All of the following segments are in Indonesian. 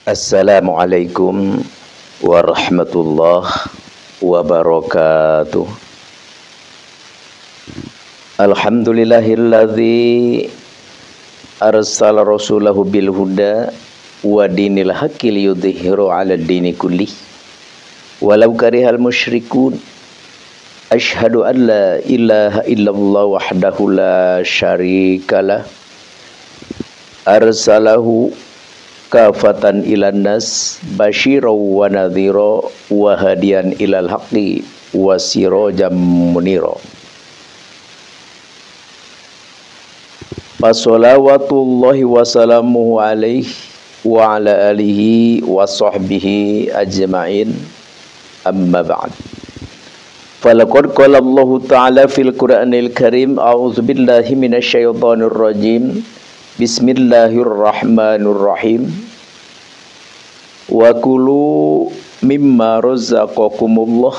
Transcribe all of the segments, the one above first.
Assalamualaikum warahmatullahi wabarakatuh. Alhamdulillahilladzi arsala rasulahu bil huda wa dinil haqqi liyudhhiru 'ala dini kullih walau karihal musyrikun. Asyhadu an la ilaha illallah wahdahu la syarikalah arsalahu kafatan ilan nas basyira wa nadhira wa hadiyan ilal haqqi wa sirajan munira. Wassalawatullahi wassalamuhu alaihi wa ala alihi wa sahbihi ajma'in, amma ba'd. Falaqad qala Allahu ta'ala fil Qur'anil Karim, a'udzu billahi minasy syaithanir rajim. Bismillahirrahmanirrahim. Wa kulu mimma razaqakumullah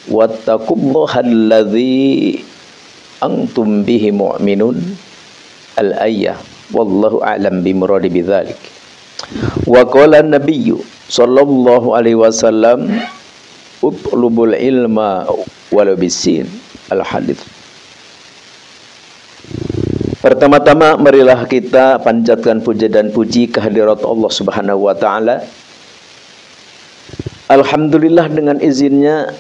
wattaqullaha alladzi antum bihi mu'minun. Al-ayah. Wallahu a'lam bimuradi bidzalik. Wa qala an-nabiyyu sallallahu alaihi wasallam utlubul ilma walau bisin. Al-hadits. Pertama-tama marilah kita panjatkan puja dan puji kehadirat Allah Subhanahu wa taala. Alhamdulillah, dengan izinnya,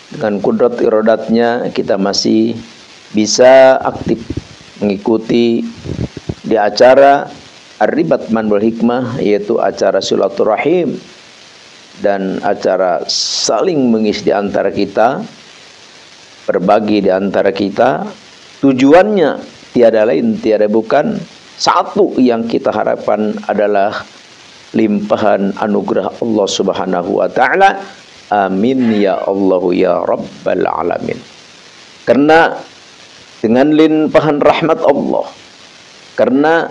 dengan kudrat iradatnya, kita masih bisa aktif mengikuti di acara Ar-Ribat Manwal Hikmah, yaitu acara silaturahim dan acara saling mengisi di antara kita, berbagi di antara kita. Tujuannya tiada lain, tiada bukan, satu yang kita harapkan adalah limpahan anugerah Allah Subhanahu wa taala. Amin ya Allah ya Rabbal alamin. Karena dengan limpahan rahmat Allah, karena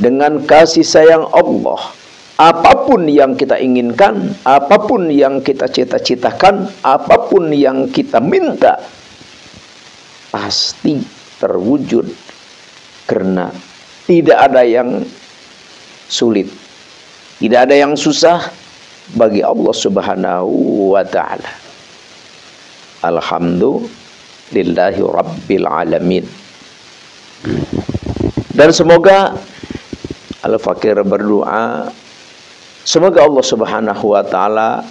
dengan kasih sayang Allah, apapun yang kita inginkan, apapun yang kita cita-citakan, apapun yang kita minta, pasti terwujud. Karena tidak ada yang sulit, tidak ada yang susah bagi Allah Subhanahu wa ta'ala. Alhamdulillahi Rabbil Alamin. Dan semoga Al-Fakir berdoa, semoga Allah Subhanahu wa ta'ala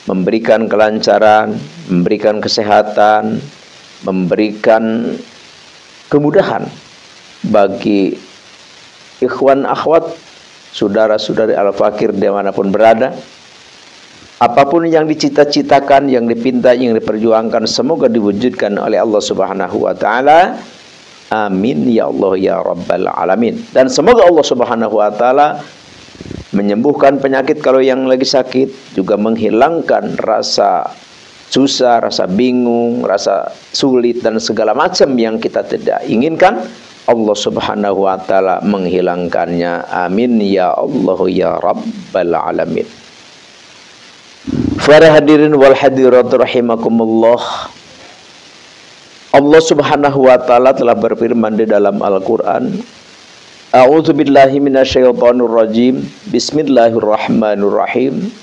memberikan kelancaran, memberikan kesehatan, memberikan kemudahan bagi ikhwan akhwat, saudara-saudari Al-Fakir dimanapun berada. Apapun yang dicita-citakan, yang dipinta, yang diperjuangkan, semoga diwujudkan oleh Allah Subhanahu wa ta'ala. Amin ya Allah ya Rabbal alamin. Dan semoga Allah Subhanahu wa ta'ala menyembuhkan penyakit kalau yang lagi sakit, juga menghilangkan rasa susah, rasa bingung, rasa sulit, dan segala macam yang kita tidak inginkan. Allah Subhanahu wa ta'ala menghilangkannya. Amin ya Allah ya Rabbal alamin. Para hadirin wal hadirat rahimakumullah, Allah Subhanahu wa ta'ala telah berfirman di dalam Al-Quran, a'udzu billahi minasyaitonir rajim. Bismillahirrahmanirrahim.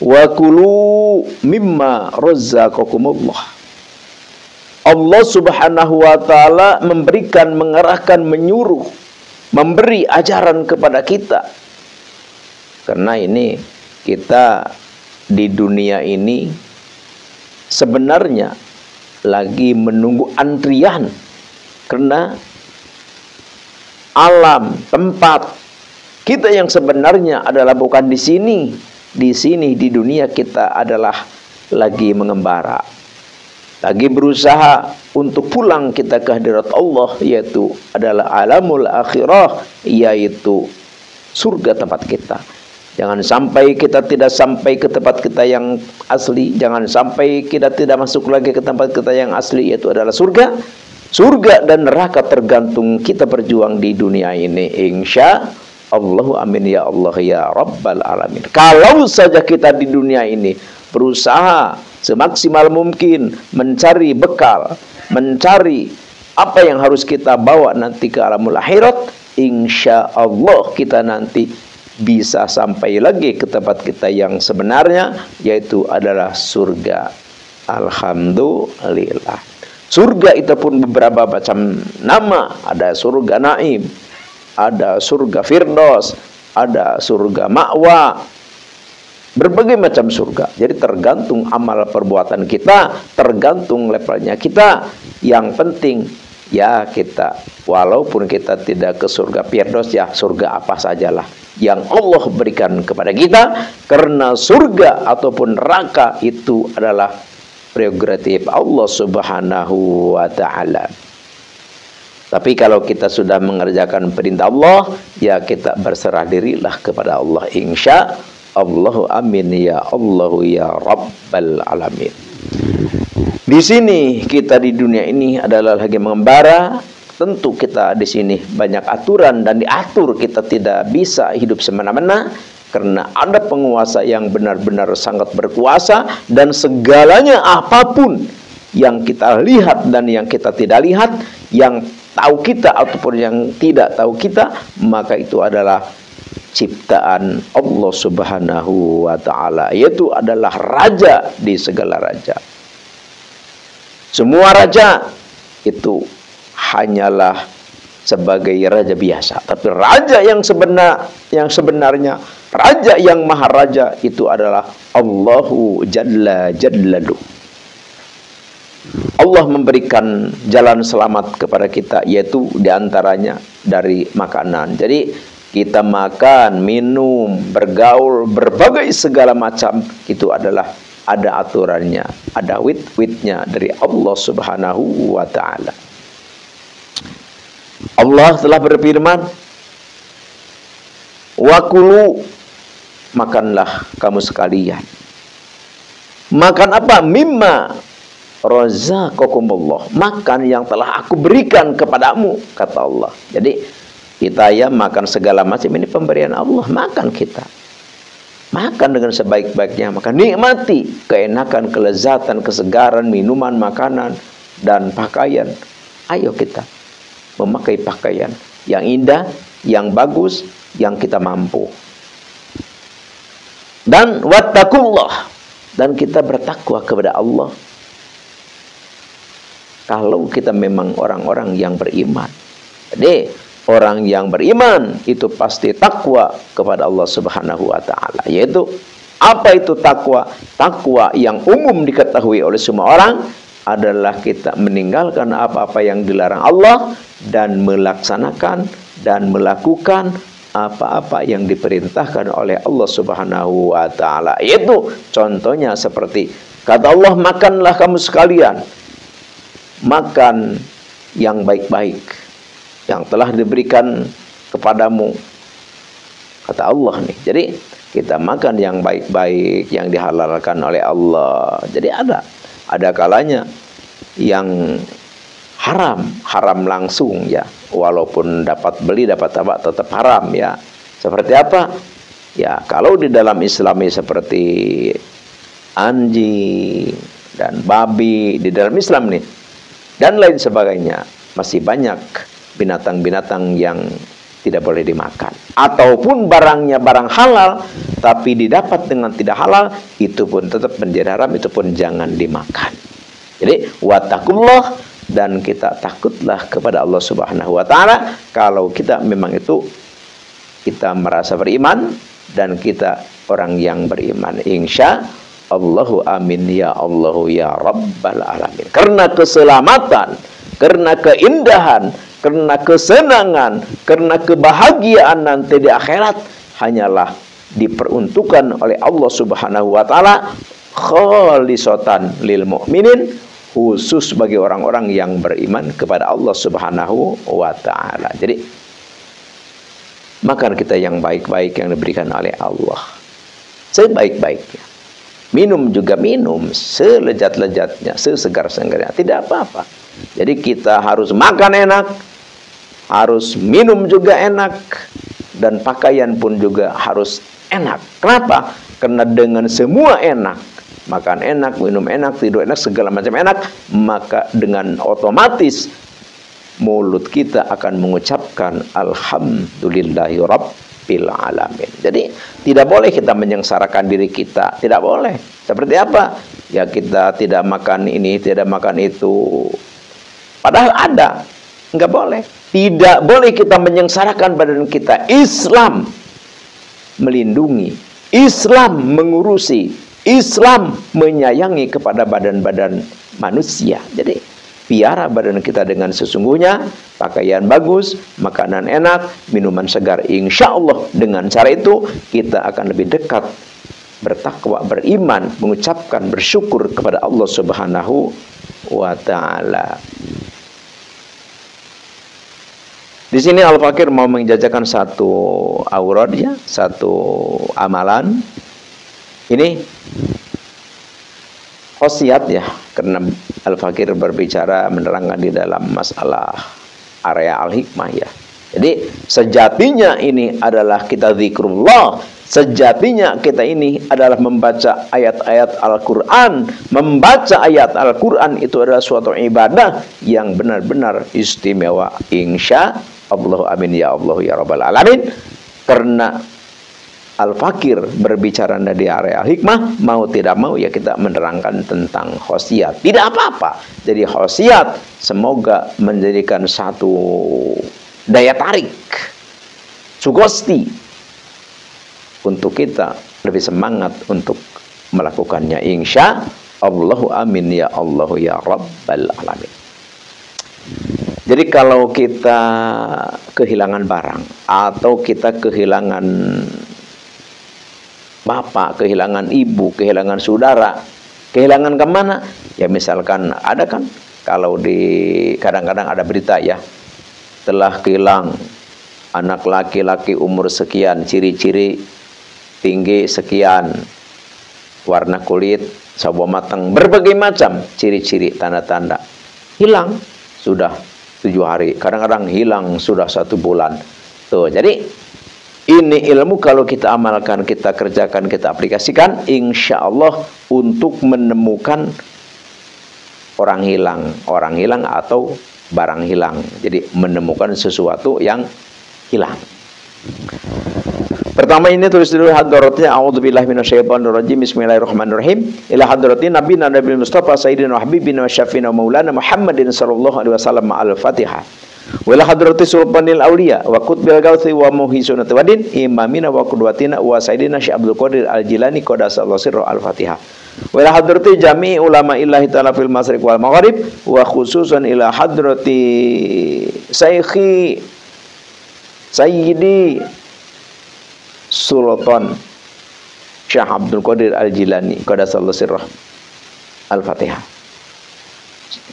Wa kulu mimma razaqakumullah. Allah Subhanahu wa ta'ala memberikan, mengarahkan, menyuruh, memberi ajaran kepada kita. Karena ini kita di dunia ini sebenarnya lagi menunggu antrian. Karena alam, tempat kita yang sebenarnya adalah bukan di sini. Di sini, di dunia kita adalah lagi mengembara, lagi berusaha untuk pulang kita ke hadirat Allah, yaitu adalah alamul akhirah, yaitu surga tempat kita. Jangan sampai kita tidak sampai ke tempat kita yang asli. Jangan sampai kita tidak masuk lagi ke tempat kita yang asli, yaitu adalah surga. Surga dan neraka tergantung kita berjuang di dunia ini, insya Allah. Amin ya Allah ya Rabbal alamin. Kalau saja kita di dunia ini berusaha semaksimal mungkin mencari bekal, mencari apa yang harus kita bawa nanti ke alamul akhirat, insya Allah kita nanti bisa sampai lagi ke tempat kita yang sebenarnya, yaitu adalah surga. Alhamdulillah. Surga itu pun beberapa macam nama. Ada surga Naim, ada surga Firdaus, ada surga Ma'wa, berbagai macam surga. Jadi tergantung amal perbuatan kita, tergantung levelnya kita. Yang penting ya kita, walaupun kita tidak ke surga Firdaus, ya surga apa sajalah yang Allah berikan kepada kita, karena surga ataupun neraka itu adalah prerogatif Allah Subhanahu wa ta'ala. Tapi kalau kita sudah mengerjakan perintah Allah, ya kita berserah dirilah kepada Allah, insya Allahu amin ya Allahu ya Rabbal alamin. Di sini kita di dunia ini adalah lagi mengembara. Tentu kita di sini banyak aturan dan diatur, kita tidak bisa hidup semena-mena karena ada penguasa yang benar-benar sangat berkuasa, dan segalanya apapun yang kita lihat dan yang kita tidak lihat, yang tahu kita ataupun yang tidak tahu kita, maka itu adalah ciptaan Allah Subhanahu wa ta'ala, yaitu adalah raja di segala raja. Semua raja itu hanyalah sebagai raja biasa, tapi raja yang sebenarnya, raja yang maharaja itu adalah Allahu Jalla Jallaluh. Allah memberikan jalan selamat kepada kita, yaitu diantaranya dari makanan. Jadi kita makan, minum, bergaul, berbagai segala macam, itu adalah ada aturannya, ada wit-witnya dari Allah Subhanahu wa ta'ala. Allah telah berfirman, "Wakulu," makanlah kamu sekalian. Makan apa? "Mimma razaqakumullah," makan yang telah aku berikan kepadamu, kata Allah. Jadi kita ya makan segala macam, ini pemberian Allah. Makan kita, makan dengan sebaik-baiknya, makan, nikmati keenakan, kelezatan, kesegaran, minuman, makanan, dan pakaian. Ayo kita memakai pakaian yang indah, yang bagus, yang kita mampu. Dan wattaqullah, dan kita bertakwa kepada Allah. Kalau kita memang orang-orang yang beriman. Jadi orang yang beriman itu pasti takwa kepada Allah Subhanahu wa ta'ala. Yaitu apa itu takwa? Takwa yang umum diketahui oleh semua orang adalah kita meninggalkan apa-apa yang dilarang Allah dan melaksanakan dan melakukan apa-apa yang diperintahkan oleh Allah Subhanahu wa ta'ala. Yaitu contohnya seperti kata Allah, makanlah kamu sekalian, makan yang baik-baik yang telah diberikan kepadamu, kata Allah nih. Jadi kita makan yang baik-baik yang dihalalkan oleh Allah. Jadi ada kalanya yang haram langsung ya, walaupun dapat beli dapat apa tetap haram ya. Seperti apa? Ya kalau di dalam Islami seperti anjing dan babi di dalam Islam nih, dan lain sebagainya, masih banyak binatang-binatang yang tidak boleh dimakan. Ataupun barangnya barang halal tapi didapat dengan tidak halal, itu pun tetap menjadi haram, itu pun jangan dimakan. Jadi wattaqullah, dan kita takutlah kepada Allah Subhanahu wa ta'ala. Kalau kita memang itu kita merasa beriman dan kita orang yang beriman, insya Allahu amin ya Allahu ya Rabbal alamin. Karena keselamatan, karena keindahan, karena kesenangan, karena kebahagiaan nanti di akhirat hanyalah diperuntukkan oleh Allah Subhanahu wa ta'ala khalisatan lil mu'minin, khusus bagi orang-orang yang beriman kepada Allah Subhanahu wa ta'ala. Jadi makan kita yang baik-baik yang diberikan oleh Allah sebaik-baiknya. Minum juga minum selezat-lezatnya, sesegar-segarnya, tidak apa-apa. Jadi kita harus makan enak, harus minum juga enak, dan pakaian pun juga harus enak. Kenapa? Karena dengan semua enak, makan enak, minum enak, tidur enak, segala macam enak, maka dengan otomatis mulut kita akan mengucapkan alhamdulillahi Rabbil Alamin. Jadi tidak boleh kita menyengsarakan diri kita, tidak boleh. Seperti apa? Ya kita tidak makan ini, tidak makan itu. Padahal ada, nggak boleh. Tidak boleh kita menyengsarakan badan kita. Islam melindungi, Islam mengurusi, Islam menyayangi kepada badan-badan manusia. Jadi piara badan kita dengan sesungguhnya, pakaian bagus, makanan enak, minuman segar. Insya Allah dengan cara itu kita akan lebih dekat, bertakwa, beriman, mengucapkan bersyukur kepada Allah Subhanahu wa Ta'ala. Di sini Al-Fakir mau menjajakan satu aurat ya, satu amalan. Ini khosiat ya, karena Al-Fakir berbicara menerangkan di dalam masalah area al-hikmah ya. Jadi sejatinya ini adalah kita zikrullah, sejatinya kita ini adalah membaca ayat-ayat Al-Quran. Membaca ayat Al-Quran itu adalah suatu ibadah yang benar-benar istimewa. Insya Allah, amin ya Allah ya Rabbal Alamin. Karena Al-Fakir berbicara dari area hikmah, mau tidak mau ya kita menerangkan tentang khosiat. Tidak apa-apa. Jadi khosiat semoga menjadikan satu daya tarik, sugesti untuk kita lebih semangat untuk melakukannya. Insya Allah, amin ya Allah ya Rabbal Alamin. Jadi kalau kita kehilangan barang atau kita kehilangan bapak, kehilangan ibu, kehilangan saudara, kehilangan kemana? Ya misalkan ada kan, kalau di kadang-kadang ada berita ya, telah hilang anak laki-laki umur sekian, ciri-ciri tinggi sekian, warna kulit sawo matang, berbagai macam ciri-ciri tanda-tanda. Hilang sudah 7 hari, kadang-kadang hilang sudah 1 bulan. Tuh, jadi ini ilmu kalau kita amalkan, kita kerjakan, kita aplikasikan, insya Allah untuk menemukan orang hilang atau barang hilang. Jadi menemukan sesuatu yang hilang. Pertama ini tulis dulu hadratnya, a'udzubillahi minasyaitonirrajim, bismillahirrahmanirrahim. Ila hadratin nabiyina nabil mustafa sayyidina wa habibina wa syafiina maulana Muhammadin sallallahu alaihi wasallam al-Fatihah. Wala hadrati sultanil auliya wa qutbil gauthi wa muhisunat wadin imamina wa qudwatina wa sayyidina Syekh Abdul Qadir Al-Jilani qadasallahu sirra al-Fatihah. Wala hadrati jami'i ulama illahi ta'ala fil masyriq wal maghrib wa khususan ila hadrati Syekhi Sayyidi Sultan Syekh Abdul Qadir Al-Jilani qadasallahu sirra al-Fatihah.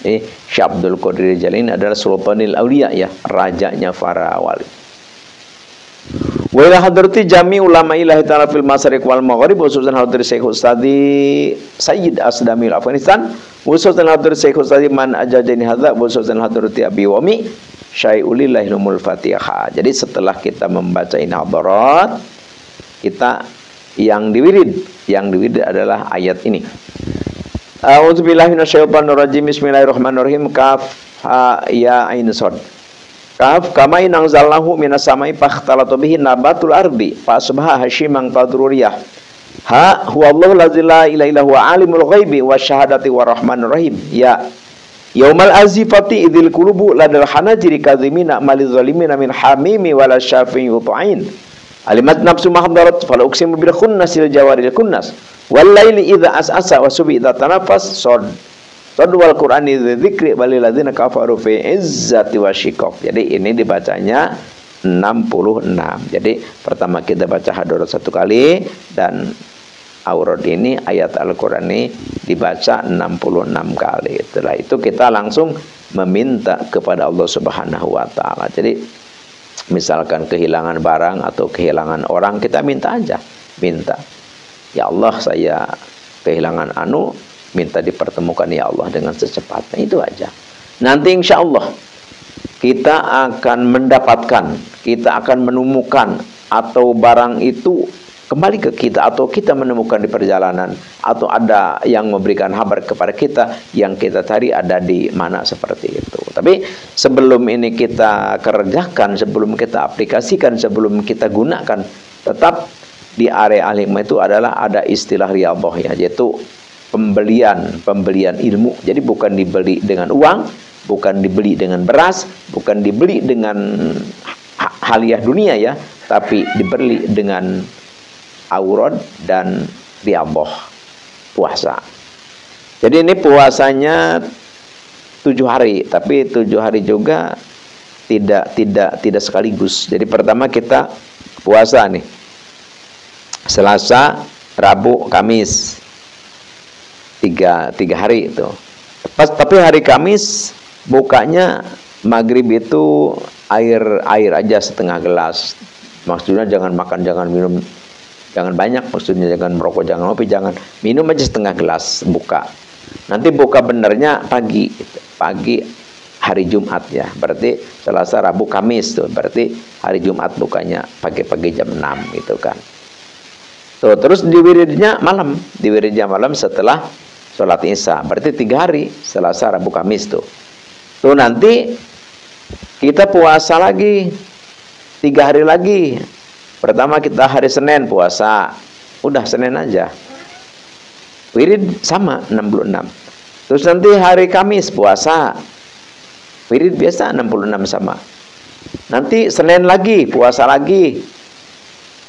Syekh Abdul Qadir Al-Jilani adalah Sultanil Auliya ya, rajanya para wali. Wa ila hadrati jami ulama ilahi ta'ala fil masyriq wal maghrib, khususan hadrat Syekh Ustadi Sayyid Asdamil Afghanistan, khususan hadrat Syekh Ustadi man ajajani hadza, khususan hadrat Abi Wami Syai'ulillahil Fatihah. Jadi setelah kita membaca ini hadarat, kita yang diwirid adalah ayat ini. A'udzubillahi minasyaitonirrajim, bismillahirrahmanirrahim. Kaf ha ya ain sad. Kaf kama inzalnahu minas samai fakhtalatu bihi nabatul ardi fa asbaha hashiman qadruriyah. Ha huwallahu la ilaha illa huwa alimul ghaibi wasyahadati warahmanir rahim. Ya yaumal azifati idzil qulubu ladal hanajiri kadzimina maliz zalimina min hamimi wala syafi'i uta'in. Alimat nafsu mahdarat fala uqsimu bil khunnasil jawaril kunnas wal laili idza as'asa wa subhi idza tanafas sad wal qur'ani dzikri balil ladzina kafaru fi izzati wasyiqaq. Jadi ini dibacanya 66. Jadi pertama kita baca hadarat 1 kali, dan aurat ini ayat Al-Qur'an ini dibaca 66 kali. Setelah itu kita langsung meminta kepada Allah Subhanahu wa taala. Jadi misalkan kehilangan barang atau kehilangan orang, kita minta aja, minta, ya Allah saya kehilangan anu, minta dipertemukan ya Allah dengan secepatnya. Itu aja. Nanti insya Allah kita akan mendapatkan, kita akan menemukan, atau barang itu kembali ke kita, atau kita menemukan di perjalanan, atau ada yang memberikan kabar kepada kita yang kita cari ada di mana, seperti itu. Tapi sebelum ini kita kerjakan, sebelum kita aplikasikan, sebelum kita gunakan, tetap di area al-hikmah itu adalah ada istilah riyadhah ya, yaitu pembelian ilmu. Jadi bukan dibeli dengan uang, bukan dibeli dengan beras, bukan dibeli dengan hadiah dunia ya, tapi dibeli dengan aurad dan riyadhah, puasa. Jadi ini puasanya 7 hari, tapi 7 hari juga tidak sekaligus. Jadi pertama kita puasa nih, Selasa, Rabu, Kamis, tiga hari itu. Tapi hari Kamis bukanya maghrib itu air aja setengah gelas. Maksudnya jangan makan, jangan minum, jangan banyak. Maksudnya jangan merokok, jangan ngopi, jangan minum aja setengah gelas buka. Nanti buka benernya pagi hari Jumat ya. Berarti Selasa, Rabu, Kamis tuh. Berarti hari Jumat bukanya pagi-pagi jam 6 gitu kan. Tuh, terus diwiridnya malam setelah sholat Isya. Berarti 3 hari, Selasa, Rabu, Kamis tuh. Tuh nanti kita puasa lagi 3 hari lagi. Pertama kita hari Senin puasa, udah Senin aja. Wirid sama 66. Terus nanti hari Kamis puasa, wirid biasa 66 sama. Nanti Senin lagi puasa lagi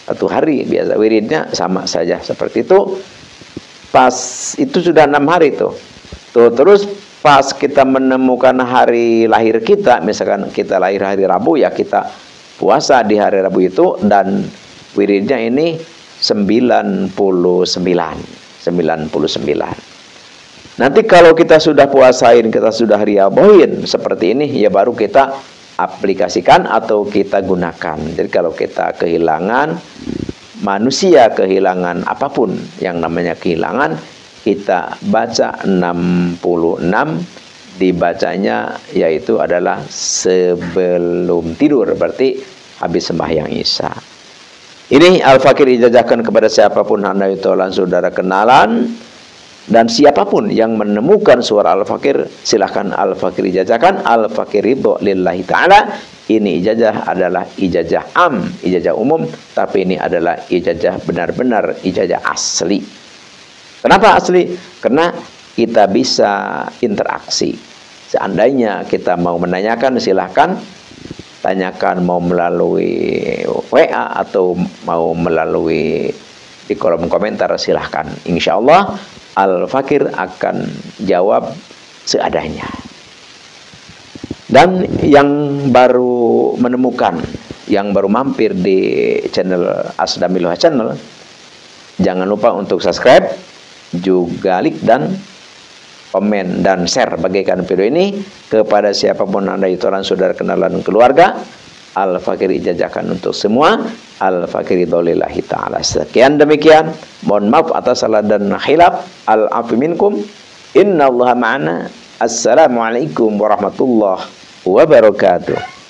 1 hari biasa, wiridnya sama saja seperti itu. Pas itu sudah 6 hari tuh. Terus pas kita menemukan hari lahir kita, misalkan kita lahir hari Rabu ya, kita puasa di hari Rabu itu, dan wiridnya ini 99. Nanti kalau kita sudah puasain, kita sudah riyadhahin seperti ini, ya baru kita aplikasikan atau kita gunakan. Jadi kalau kita kehilangan, manusia kehilangan apapun yang namanya kehilangan, kita baca 66, dibacanya yaitu adalah sebelum tidur, berarti habis sembahyang Isya. Ini Al-Fakir ijazahkan kepada siapapun hendak tolong saudara kenalan, dan siapapun yang menemukan suara Al-Fakir silahkan Al-Fakir ijazahkan. Al-Fakir ridho lillahi ta'ala. Ini ijazah adalah ijazah am, ijazah umum, tapi ini adalah ijazah benar-benar ijazah asli. Kenapa asli? Karena kita bisa interaksi. Seandainya kita mau menanyakan, silahkan tanyakan, mau melalui WA atau mau melalui di kolom komentar, silahkan. Insya Allah Al-Fakir akan jawab seadanya. Dan yang baru menemukan, yang baru mampir di channel Asdamillah channel, jangan lupa untuk subscribe, juga like dan komen dan share, bagikan video ini kepada siapapun Anda itu orang saudara kenalan keluarga. Al-Fakir ijazahkan untuk semua. Al-Fakir lillahi ta'ala. Sekian demikian, mohon maaf atas salah dan khilaf. Al-afu minkum, innallaha ma'ana. Assalamualaikum warahmatullahi wabarakatuh.